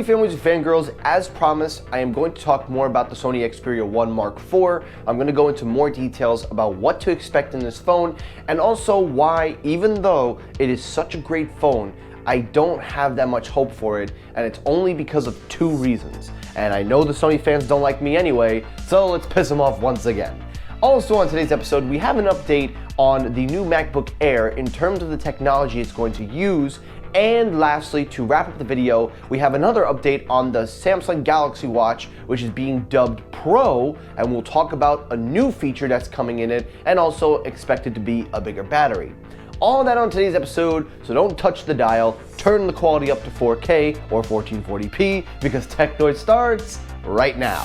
you fanboys and fangirls? As promised, I am going to talk more about the Sony Xperia 1 Mark IV. I'm going to go into more details about what to expect in this phone, and also why, even though it is such a great phone, I don't have that much hope for it, and it's only because of two reasons. And I know the Sony fans don't like me anyway, so let's piss them off once again. Also on today's episode, we have an update on the new MacBook Air in terms of the technology it's going to use. And lastly, to wrap up the video, we have another update on the Samsung Galaxy Watch, which is being dubbed Pro, and we'll talk about a new feature that's coming in it and also expected to be a bigger battery. All that on today's episode, so don't touch the dial, turn the quality up to 4K or 1440p because TechNoise starts right now.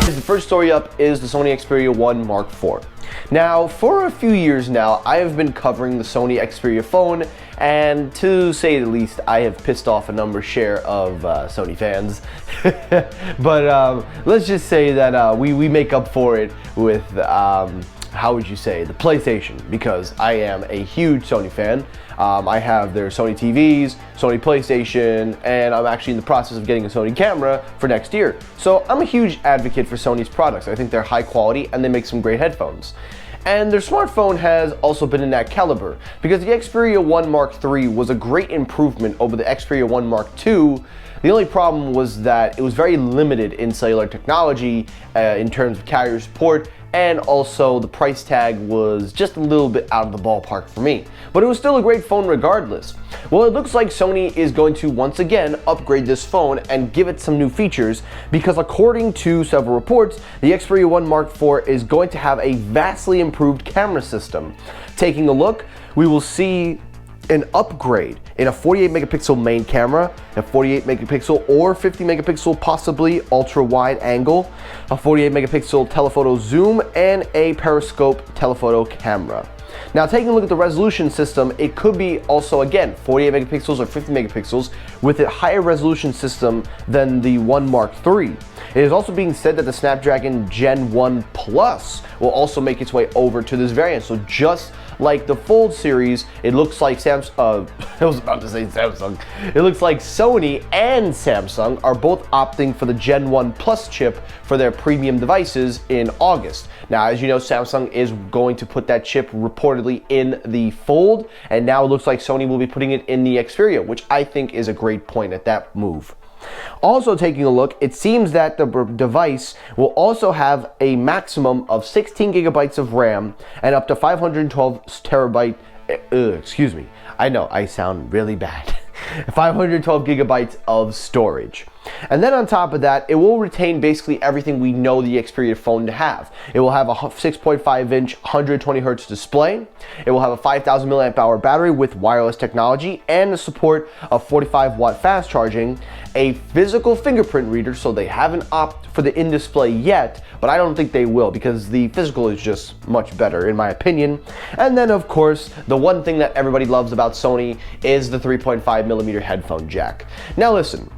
The first story up is the Sony Xperia 1 Mark IV. Now, for a few years now, I have been covering the Sony Xperia phone, and to say the least, I have pissed off a share of Sony fans. But let's just say that we make up for it with, how would you say, the PlayStation, because I am a huge Sony fan. I have their Sony TVs, Sony PlayStation, and I'm actually in the process of getting a Sony camera for next year. So I'm a huge advocate for Sony's products. I think they're high quality and they make some great headphones. And their smartphone has also been in that caliber, because the Xperia 1 Mark III was a great improvement over the Xperia 1 Mark II. The only problem was that it was very limited in cellular technology in terms of carrier support, and also the price tag was just a little bit out of the ballpark for me. But it was still a great phone regardless. Well, it looks like Sony is going to once again upgrade this phone and give it some new features, because according to several reports, the Xperia 1 Mark IV is going to have a vastly improved camera system. Taking a look, we will see an upgrade in a 48 megapixel main camera, a 48 megapixel or 50 megapixel possibly ultra wide angle, a 48 megapixel telephoto zoom, and a periscope telephoto camera. Now, taking a look at the resolution system, it could be also again 48 megapixels or 50 megapixels with a higher resolution system than the 1 Mark III. It is also being said that the Snapdragon Gen 1 Plus will also make its way over to this variant. So just like the Fold series, it looks like I was about to say Samsung. It looks like Sony and Samsung are both opting for the Gen 1 Plus chip for their premium devices in August. Now, as you know, Samsung is going to put that chip reportedly in the Fold, and now it looks like Sony will be putting it in the Xperia, which I think is a great point at that move. Also taking a look, it seems that the device will also have a maximum of 16 gigabytes of RAM and up to 512 terabyte, excuse me, I know, I sound really bad. 512 gigabytes of storage. And then on top of that, it will retain basically everything we know the Xperia phone to have. It will have a 6.5 inch 120 hertz display. It will have a 5,000 milliamp hour battery with wireless technology and the support of 45 watt fast charging, a physical fingerprint reader, so they haven't opted for the in-display yet, but I don't think they will, because the physical is just much better in my opinion. And then of course, the one thing that everybody loves about Sony is the 3.5 millimeter headphone jack. Now listen,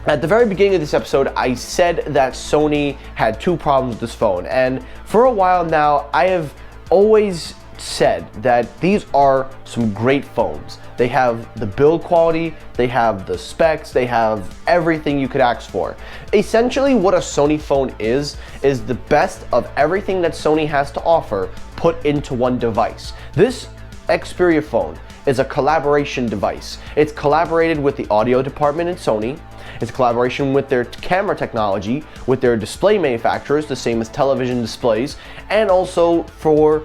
at the very beginning of this episode, I said that Sony had two problems with this phone, and for a while now, I have always said that these are some great phones. They have the build quality, they have the specs, they have everything you could ask for. Essentially, what a Sony phone is the best of everything that Sony has to offer put into one device. This Xperia phone is a collaboration device. It's collaborated with the audio department in Sony. It's a collaboration with their camera technology, with their display manufacturers, the same as television displays, and also for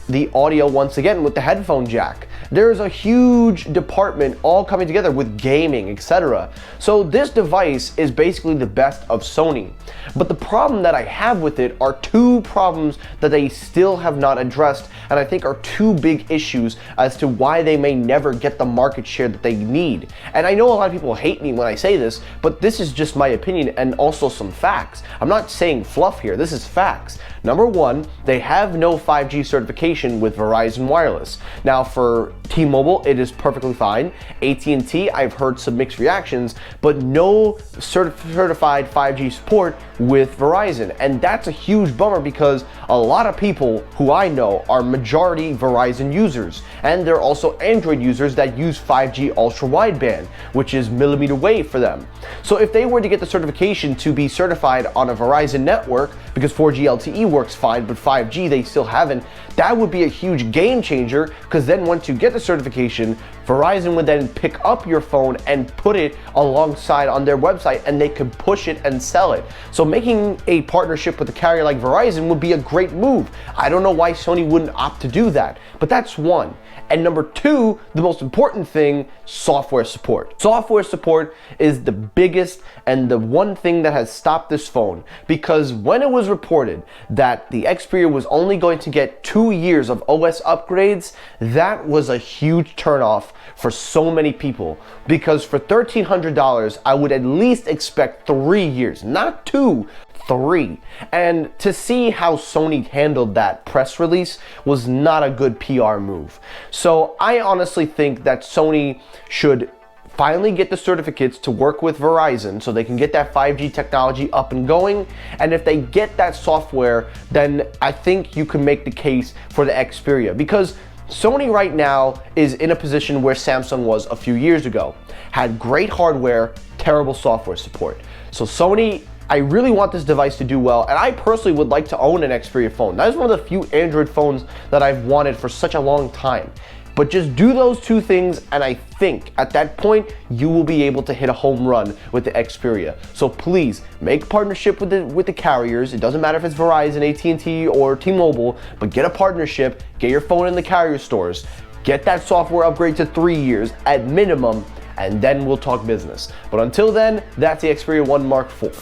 the audio once again with the headphone jack. There's a huge department all coming together with gaming, etc. So this device is basically the best of Sony. But the problem that I have with it are two problems that they still have not addressed, and I think are two big issues as to why they may never get the market share that they need. And I know a lot of people hate me when I say this, but this is just my opinion and also some facts. I'm not saying fluff here, this is facts. Number one, they have no 5G certification with Verizon Wireless. Now for T-Mobile, it is perfectly fine. AT&T, I've heard some mixed reactions, but no certified 5G support with Verizon. And that's a huge bummer because a lot of people who I know are majority Verizon users. And they're also Android users that use 5G ultra wideband, which is millimeter wave for them. So if they were to get the certification to be certified on a Verizon network, because 4G LTE works fine, but 5G they still haven't, that would be a huge game changer, because then once you get the certification, Verizon would then pick up your phone and put it alongside on their website, and they could push it and sell it. So making a partnership with a carrier like Verizon would be a great move. I don't know why Sony wouldn't opt to do that, but that's one. And number two, the most important thing, software support. Software support is the biggest and the one thing that has stopped this phone, because when it was reported that the Xperia was only going to get 2 years of OS upgrades, that was a huge turnoff for so many people, because for $1,300, I would at least expect 3 years, not 2, 3. And to see how Sony handled that press release was not a good PR move. So I honestly think that Sony should finally get the certificates to work with Verizon so they can get that 5G technology up and going. And if they get that software, then I think you can make the case for the Xperia, because Sony right now is in a position where Samsung was a few years ago. Had great hardware, terrible software support. So Sony, I really want this device to do well, and I personally would like to own an Xperia phone. That is one of the few Android phones that I've wanted for such a long time. But just do those two things, and I think at that point, you will be able to hit a home run with the Xperia. So please, make partnership with the carriers. It doesn't matter if it's Verizon, AT&T, or T-Mobile, but get a partnership, get your phone in the carrier stores, get that software upgrade to 3 years at minimum, and then we'll talk business. But until then, that's the Xperia 1 Mark IV.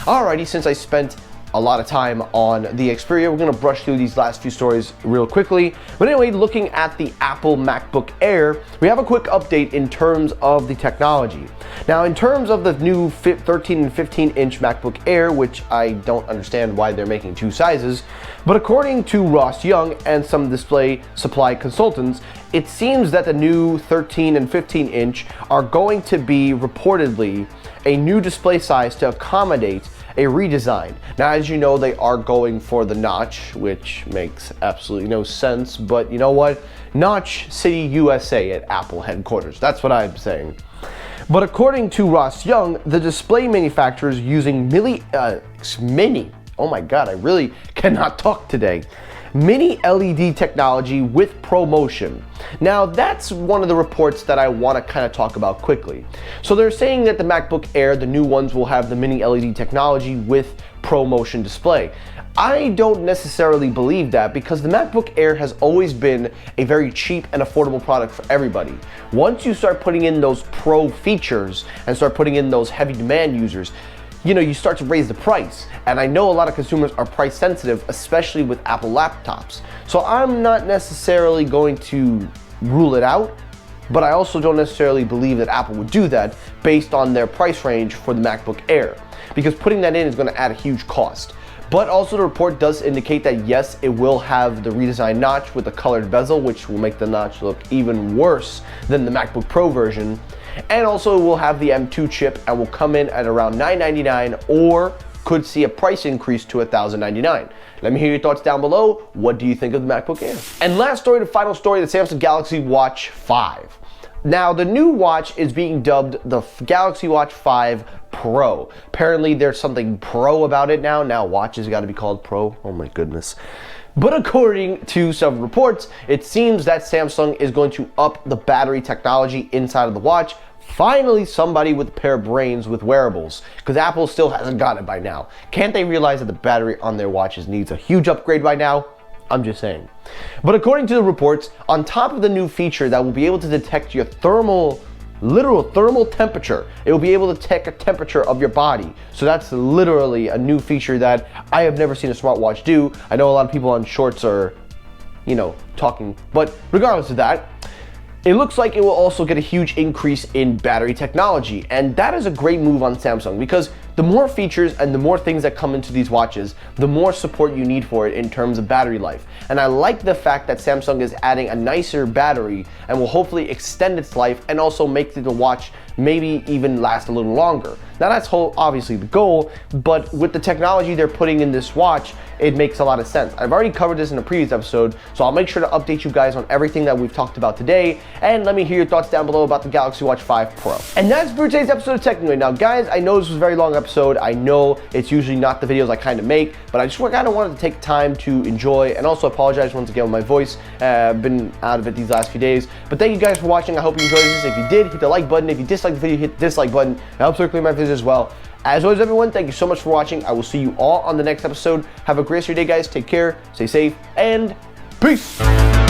Alrighty, since I spent a lot of time on the Xperia, we're gonna brush through these last few stories real quickly. But anyway, looking at the Apple MacBook Air, we have a quick update in terms of the technology. Now, in terms of the new 13 and 15-inch MacBook Air, which I don't understand why they're making two sizes, but according to Ross Young and some display supply consultants, it seems that the new 13 and 15-inch are going to be reportedly a new display size to accommodate a redesign. Now, as you know, they are going for the notch, which makes absolutely no sense, but you know what? Notch City, USA at Apple headquarters. That's what I'm saying. But according to Ross Young, the display manufacturers using mini, oh my God, I really cannot talk today. Mini LED technology with ProMotion. Now, that's one of the reports that I want to kind of talk about quickly. So they're saying that the MacBook Air, the new ones, will have the mini LED technology with ProMotion display. I don't necessarily believe that, because the MacBook Air has always been a very cheap and affordable product for everybody. Once you start putting in those pro features and start putting in those heavy demand users, you know, you start to raise the price. And I know a lot of consumers are price sensitive, especially with Apple laptops. So I'm not necessarily going to rule it out, but I also don't necessarily believe that Apple would do that based on their price range for the MacBook Air, because putting that in is going to add a huge cost. But also the report does indicate that yes, it will have the redesigned notch with a colored bezel, which will make the notch look even worse than the MacBook Pro version. And also it will have the M2 chip and will come in at around $999, or could see a price increase to $1,099. Let me hear your thoughts down below. What do you think of the MacBook Air? And last story, the final story, the Samsung Galaxy Watch 5. Now, the new watch is being dubbed the Galaxy Watch 5 Pro. Apparently there's something pro about it now. Now watches got to be called pro. Oh my goodness. But according to some reports, it seems that Samsung is going to up the battery technology inside of the watch. Finally, somebody with a pair of brains with wearables, because Apple still hasn't got it by now. Can't they realize that the battery on their watches needs a huge upgrade by now? I'm just saying. But according to the reports, on top of the new feature that will be able to detect your literal thermal temperature, it will be able to detect a temperature of your body. So that's literally a new feature that I have never seen a smartwatch do. I know a lot of people on shorts are, you know, talking, but regardless of that, it looks like it will also get a huge increase in battery technology, and that is a great move on Samsung, because the more features and the more things that come into these watches, the more support you need for it in terms of battery life. And I like the fact that Samsung is adding a nicer battery and will hopefully extend its life and also make the watch maybe even last a little longer. Now that's obviously the goal, but with the technology they're putting in this watch, it makes a lot of sense. I've already covered this in a previous episode, so I'll make sure to update you guys on everything that we've talked about today, and let me hear your thoughts down below about the Galaxy Watch 5 Pro. And that's for today's episode of Technically. Now guys, I know this was a very long episode. I know it's usually not the videos I kind of make, but I just kind of wanted to take time to enjoy, and also apologize once again with my voice. I've been out of it these last few days, but thank you guys for watching. I hope you enjoyed this. If you did, hit the like button. If you disliked the video, hit the dislike button. It helps circulate my videos as well. As always, everyone, thank you so much for watching. I will see you all on the next episode. Have a great rest of your day, guys. Take care, stay safe, and peace.